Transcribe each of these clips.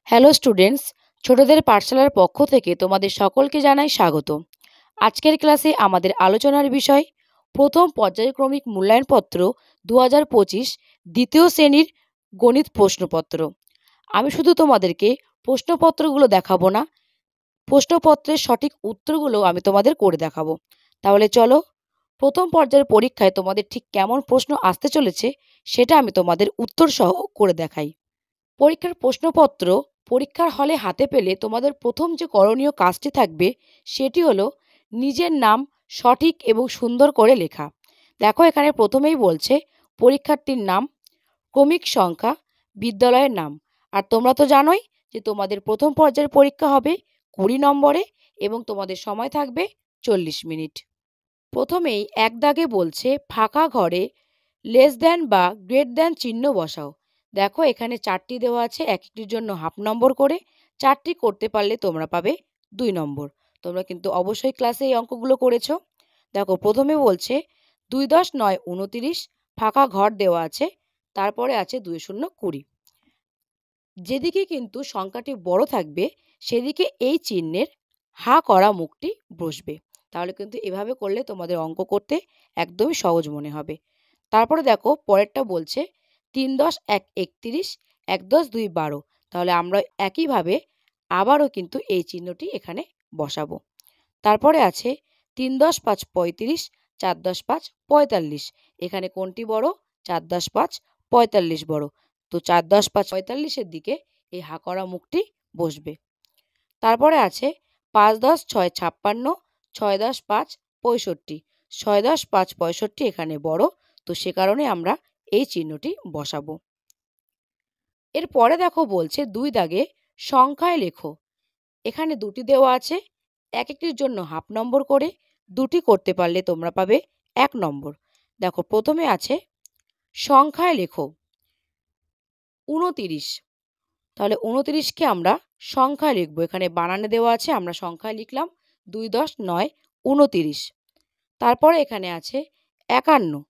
Hello students, ছোটদের পাঠশালার পক্ষ থেকে তোমাদের সকলকে জানাই স্বাগত। আজকের ক্লাসে আমাদের আলোচনার বিষয় প্রথম পর্যায়ক্রমিক মূল্যায়নপত্র 2025 দ্বিতীয় শ্রেণীর গণিত প্রশ্নপত্র। আমি শুধু তোমাদেরকে প্রশ্নপত্রগুলো দেখাবো না, প্রশ্নপত্রের সঠিক উত্তরগুলো আমি তোমাদের করে দেখাবো। তাহলে চলো, প্রথম পর্যায়ের পরীক্ষায় তোমাদের ঠিক কেমন প্রশ্ন আসতে চলেছে সেটা আমি তোমাদের উত্তর সহ করে দেখাই। পরীক্ষার প্রশ্নপত্র পরীক্ষার হলে হাতে পেলে তোমাদের প্রথম যে করণীয় কাজটি থাকবে সেটি হলো নিজের নাম সঠিক এবং সুন্দর করে লেখা। দেখো, এখানে প্রথমেই বলছে পরীক্ষার্থীর নাম, ক্রমিক সংখ্যা, বিদ্যালয়ের নাম। আর তোমরা তো জানোই যে তোমাদের প্রথম পর্যায়ের পরীক্ষা হবে 20 নম্বরে এবং তোমাদের সময় থাকবে 40 মিনিট। প্রথমেই এক দাগে বলছে ফাঁকা ঘরে লেস দ্যান বা গ্রেট দ্যান চিহ্ন বসাও। দেখো, এখানে 4টি দেওয়া আছে, এক একটির জন্য হাফ নম্বর করে। 4টি করতে পারলে তোমরা পাবে 2 নম্বর। তোমরা কিন্তু অবশ্যই ক্লাসে এই অঙ্কগুলো করেছো। দেখো, প্রথমে বলছে 2 10 9 29, ফাঁকা ঘর দেওয়া আছে, তারপরে আছে 2 0 20। যেদিকে কিন্তু সংখ্যাটি বড় থাকবে সেদিকে এই চিহ্নের হা করা মুখটি বসবে। তাহলে কিন্তু এভাবে করলে তোমাদের অঙ্ক করতে একদমই সহজ মনে হবে। তারপরে দেখো, পরেরটা বলছে 3 10 1 31, 1 10 2 12। তাহলে আমরা একইভাবে আবারও কিন্তু এই চিহ্নটি এখানে বসাবো। তারপরে আছে 3 10 5 35, 4 10 5 45। এখানে কোনটি বড়? 4 10 5 45 বড়। তো 4 10 5 45-এর দিকে এই হা করা মুখটি বসবে। তারপরে আছে 5 10 6 56, 6 10 5 65। 6 10 5 65 এখানে বড়, তো সে কারণে আমরা এই চিহ্নটি বসাবো। এরপরে দেখো বলছে 2 দাগে সংখ্যায় লেখো। এখানে 2টি দেওয়া আছে, এক একটির জন্য হাফ নম্বর করে। 2টি করতে পারলে তোমরা পাবে 1 নম্বর। দেখো, প্রথমে আছে সংখ্যায় লেখো 29। তাহলে 29কে আমরা সংখ্যায় লিখবো। এখানে বানানে দেওয়া আছে, আমরা সংখ্যায় লিখলাম 2 10 9 29। তারপরে এখানে আছে 51,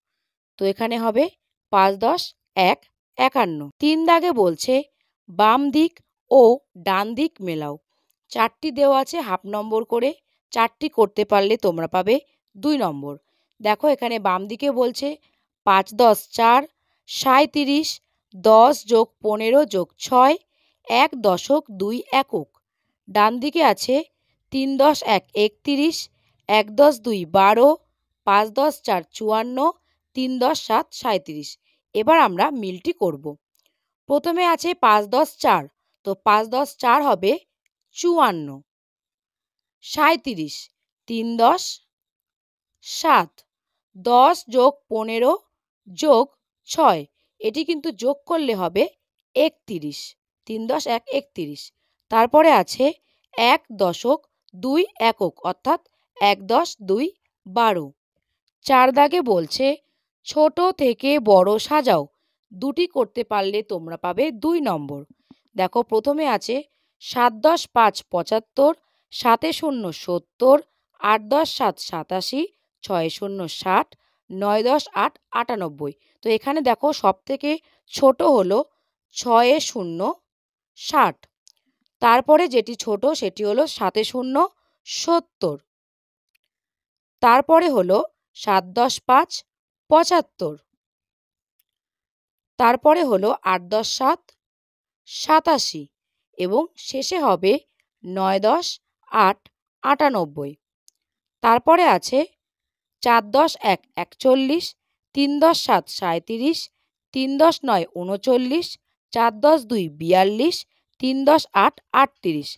তো এখানে হবে 5 10 1 51। 3 দাগে বলছে বাম দিক ও ডান দিক মেলাও। 4টি দেওয়া আছে হাফ নম্বর করে। 4টি করতে পারলে তোমরা পাবে 2 নম্বর। দেখো, এখানে বাম দিকে বলছে 5 10 4 37, 10 যোগ 15 যোগ 6 1 দশক 2 একক। ডান দিকে আছে 3 10 1 31, 1 10 2 12, 5 10 4 54, 3 10 7 37। এবার আমরা মিলটি করব। প্রথমে আছে 5 10 4, তো 5 10 4 হবে 54। 37 3 10 7, 10 যোগ 15 যোগ 6, এটি কিন্তু যোগ করলে হবে 31। 3 10 1 31। তারপরে আছে 1 দশক 2 একক, অর্থাৎ 1 10 2 12। 4 দাগে বলছে ছোট থেকে বড় সাজাও। 2টি করতে পারলে তোমরা পাবে 2 নম্বর। দেখো, প্রথমে আছে 7 10 5 75, 7 0 70, 8 10 7 87, 6 0 60, 9 10 8 98। তো এখানে দেখো, সব থেকে ছোট হলো 6 0 60। তারপরে যেটি ছোট সেটি হলো 7 0 70। তারপরে হলো 7 10 5 75। তারপরে হলো 8 10 7 87 এবং শেষে হবে 9 10 8 98। তারপরে আছে 4 10 1 41, 3 10 7 37, 3 10 9 39, 4 10 2 42, 3 10 8 38।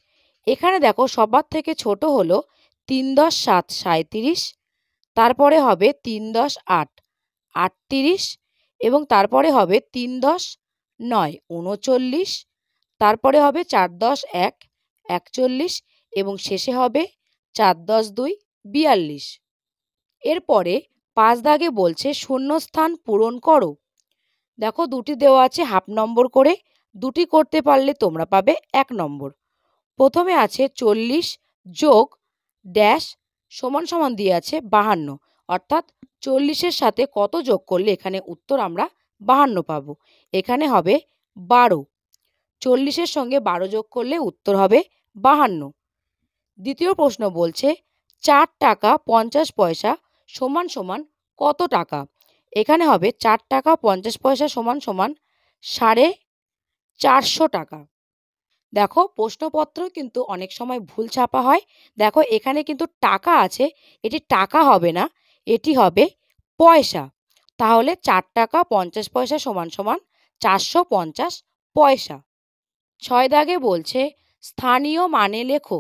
এখানে দেখো, সবার থেকে ছোট হলো 3 10 7 37, তারপরে হবে 3 10 8 38 এবং তারপরে হবে 3 10 9 39, তারপরে হবে 4 10 1 41 এবং শেষে হবে 4 10 2 42। এরপরে 5 দাগে বলছে শূন্যস্থান পূরণ করো। দেখো, 2টি দেওয়া আছে হাফ নম্বর করে। 2টি করতে পারলে তোমরা পাবে 1 নম্বর। প্রথমে আছে 40 যোগ ড্যাশ সমান সমান দিয়ে আছে 52, অর্থাৎ 40-এর সাথে কত যোগ করলে এখানে উত্তর আমরা 52 পাবো। এখানে হবে 12। 40-এর সঙ্গে 12 যোগ করলে উত্তর হবে 52। দ্বিতীয় প্রশ্ন বলছে 4 টাকা 50 পয়সা সমান সমান কত টাকা? এখানে হবে 4 টাকা 50 পয়সা সমান সমান 450 টাকা। দেখো প্রশ্নপত্র কিন্তু অনেক সময় ভুল ছাপা হয়। দেখো এখানে কিন্তু টাকা আছে, এটি টাকা হবে না, এটি হবে পয়সা। তাহলে 4 টাকা 50 পয়সা সমান সমান 450 পয়সা। 6 দাগে বলছে স্থানীয় মানে লেখো।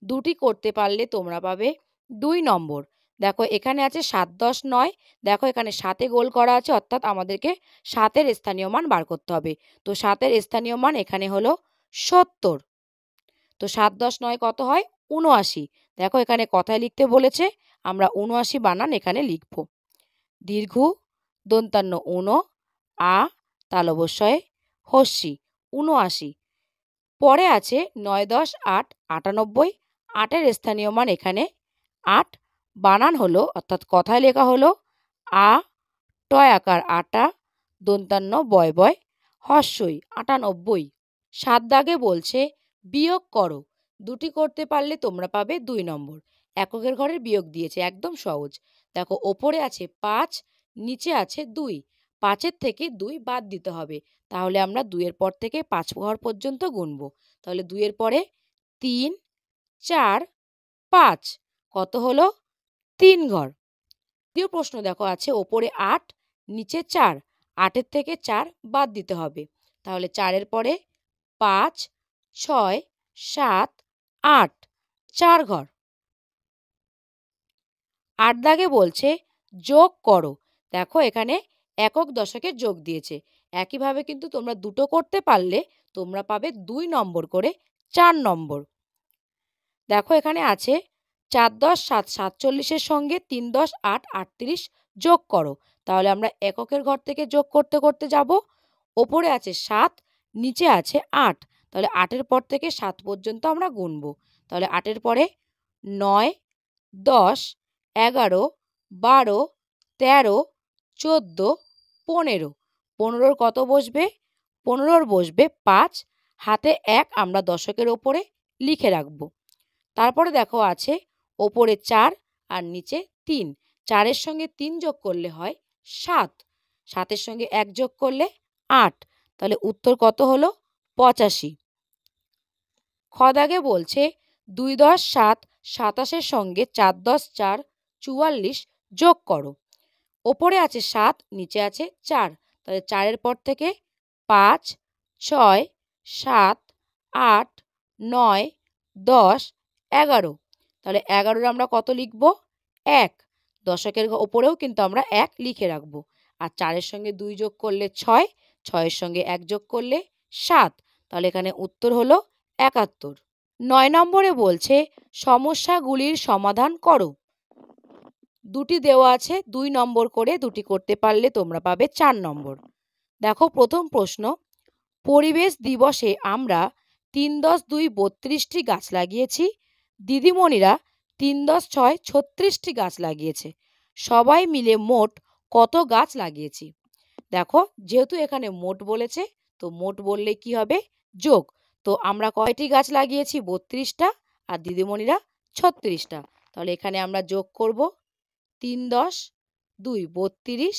দুটি করতে পারলে তোমরা পাবে 2 নম্বর। দেখো এখানে আছে 7, 10, 9। দেখো এখানে 7-এ গোল করা আছে, অর্থাৎ আমাদেরকে 7-এর স্থানীয় মান বার করতে হবে। তো 7-এর স্থানীয় মান এখানে হলো 70। তো 7, 10, 9 কত হয়? 79। দেখো এখানে কথায় লিখতে বলেছে, আমরা 79 বানান এখানে লিখব। দীর্ঘ দন্তান্ন ঊনো আ তালবস্যয়ে হস্যি 79। পরে আছে 9, 10, 8 98। 8-এর স্থানীয় মান এখানে 8। বানান হলো, অর্থাৎ কথায় লেখা হলো আ টয় আকার আটা দন্তান্ন বয় বয় হস্যই 98। 7 দাগে বলছে বিয়োগ করো। দুটি করতে পারলে তোমরা পাবে 2 নম্বর। এককের ঘরের বিয়োগ দিয়েছে, একদম সহজ। দেখো ওপরে আছে 5, নিচে আছে 2। 5-এর থেকে 2 বাদ দিতে হবে। তাহলে আমরা 2-এর পর থেকে 5 ঘর পর্যন্ত গুনবো। তাহলে 2-এর পরে 3, 4, 5 কত হলো? 3 ঘর। দ্বিতীয় প্রশ্ন দেখো আছে ওপরে 8, নিচে 4। 8-এর থেকে 4 বাদ দিতে হবে। তাহলে 4-এর পরে 5, 6, 7, 8 4 ঘর। 8 দাগে বলছে যোগ করো। দেখো এখানে একক দশকের যোগ দিয়েছে। একইভাবে কিন্তু তোমরা দুটো করতে পারলে তোমরা পাবে 2 নম্বর করে 4 নম্বর। দেখো এখানে আছে 4, 10, 7 47-এর সঙ্গে 3, 10, 8 38 যোগ করো। তাহলে আমরা এককের ঘর থেকে যোগ করতে করতে যাব। ওপরে আছে 7, নিচে আছে 8। তাহলে 8-এর পর থেকে 7 পর্যন্ত আমরা গুনবো। তাহলে 8-এর পরে 9, 10, 11, 12, 13, 14, 15। 15-র কত বসবে? 15-র বসবে 5। হাতে 1 আমরা দশকের ওপরে লিখে রাখবো। তারপরে দেখো আছে ওপরে 4 আর নিচে 3। 4-এর সঙ্গে 3 যোগ করলে হয় 7। 7-এর সঙ্গে 1 যোগ করলে 8। তাহলে উত্তর কত হলো? 85। খ দাগে বলছে 2, 10, 7 27-এর সঙ্গে 4, 10, 4 44 যোগ করো। ওপরে আছে 7, নিচে আছে 4। তাহলে 4-এর পর থেকে 5, 6, 7, 8, 9, 10, 11। তাহলে 11-এর আমরা কত লিখব? 1। দশকের ওপরেও কিন্তু আমরা 1 লিখে রাখবো। আর 4-এর সঙ্গে 2 যোগ করলে 6, 6-এর সঙ্গে 1 যোগ করলে 7। তাহলে এখানে উত্তর হলো 71। 9 নম্বরে বলছে সমস্যাগুলির সমাধান করো। দুটি দেওয়া আছে, 2 নম্বর করে। দুটি করতে পারলে তোমরা পাবে 4 নম্বর। দেখো প্রথম প্রশ্ন, পরিবেশ দিবসে আমরা 3, 10, 2 32টি গাছ লাগিয়েছি। দিদিমণিরা 3, 10, 6 36টি গাছ লাগিয়েছে। সবাই মিলে মোট কত গাছ লাগিয়েছি? দেখো যেহেতু এখানে মোট বলেছে, তো মোট বললে কি হবে? যোগ। তো আমরা কয়টি গাছ লাগিয়েছি? 32টা। আর দিদিমণিরা 36টা। তাহলে এখানে আমরা যোগ করব। 3, 10, 2 32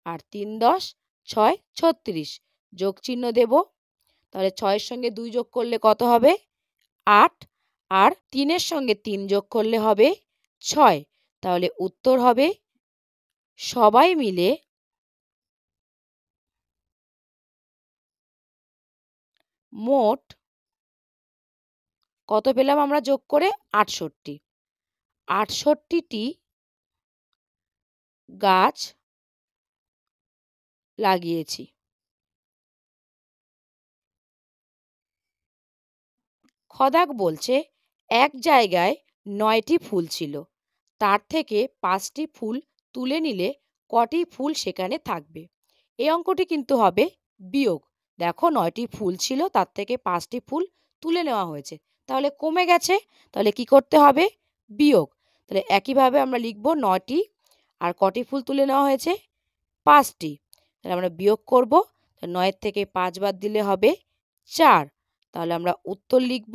আর 3, 10, 6 36 যোগ চিহ্ন দেব। তাহলে 6-এর সঙ্গে 2 যোগ করলে কত হবে? 8। আর 3-এর সঙ্গে 3 যোগ করলে হবে 6। তাহলে উত্তর হবে সবাই মিলে মোট কত পেলাম আমরা যোগ করে? 68। 68টি গাছ লাগিয়েছি। খদাক বলছে এক জায়গায় 9টি ফুল ছিল, তার থেকে 5টি ফুল তুলে নিলে কটি ফুল সেখানে থাকবে? এই অঙ্কটি কিন্তু হবে বিয়োগ। দেখো 9টি ফুল ছিল, তার থেকে 5টি ফুল তুলে নেওয়া হয়েছে, তাহলে কমে গেছে। তাহলে কি করতে হবে? বিয়োগ। তাহলে একইভাবে আমরা লিখব 9টি আর কটি ফুল তুলে নেওয়া হয়েছে? 5টি। তাহলে আমরা বিয়োগ করব। 9-এর থেকে 5 বাদ দিলে হবে 4। তাহলে আমরা উত্তর লিখব।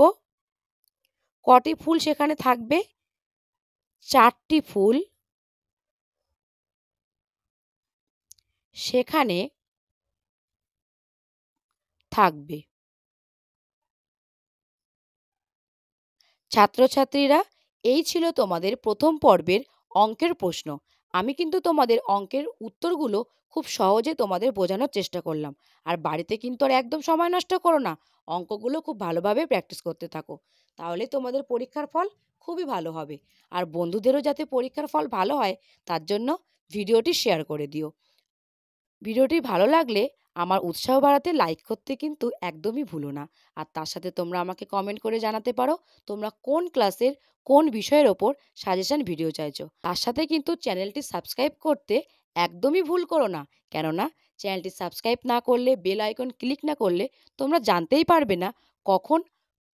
কটি ফুল সেখানে থাকবে? 4টি ফুল সেখানে থাকবে। ছাত্রছাত্রীরা, এই ছিল তোমাদের প্রথম পর্বের অঙ্কের প্রশ্ন। আমি কিন্তু তোমাদের অঙ্কের উত্তরগুলো খুব সহজে তোমাদের বোঝানোর চেষ্টা করলাম। আর বাড়িতে কিন্তু আর একদম সময় নষ্ট করো না, অঙ্কগুলো খুব ভালোভাবে প্র্যাকটিস করতে থাকো, তাহলে তোমাদের পরীক্ষার ফল খুবই ভালো হবে। আর বন্ধুদেরও যাতে পরীক্ষার ফল ভালো হয় তার জন্য ভিডিওটি শেয়ার করে দিও। ভিডিওটি ভালো লাগলে আমার উৎসাহ বাড়াতে লাইক করতে কিন্তু একদমই ভুলো না। আর তার সাথে তোমরা আমাকে কমেন্ট করে জানাতে পারো তোমরা কোন ক্লাসের কোন বিষয়ের ওপর সাজেশন ভিডিও চাইছো। তার সাথে কিন্তু চ্যানেলটি সাবস্ক্রাইব করতে একদমই ভুল করো না, কেননা চ্যানেলটি সাবস্ক্রাইব না করলে, বেল আইকন ক্লিক না করলে তোমরা জানতেই পারবে না কখন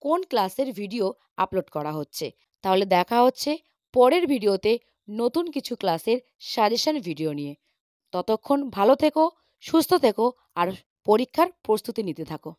কোন ক্লাসের ভিডিও আপলোড করা হচ্ছে। তাহলে দেখা হচ্ছে পরের ভিডিওতে নতুন কিছু ক্লাসের সাজেশন ভিডিও নিয়ে। ততক্ষণ ভালো থেকো, সুস্থ থেকো আর পরীক্ষার প্রস্তুতি নিতে থাকো।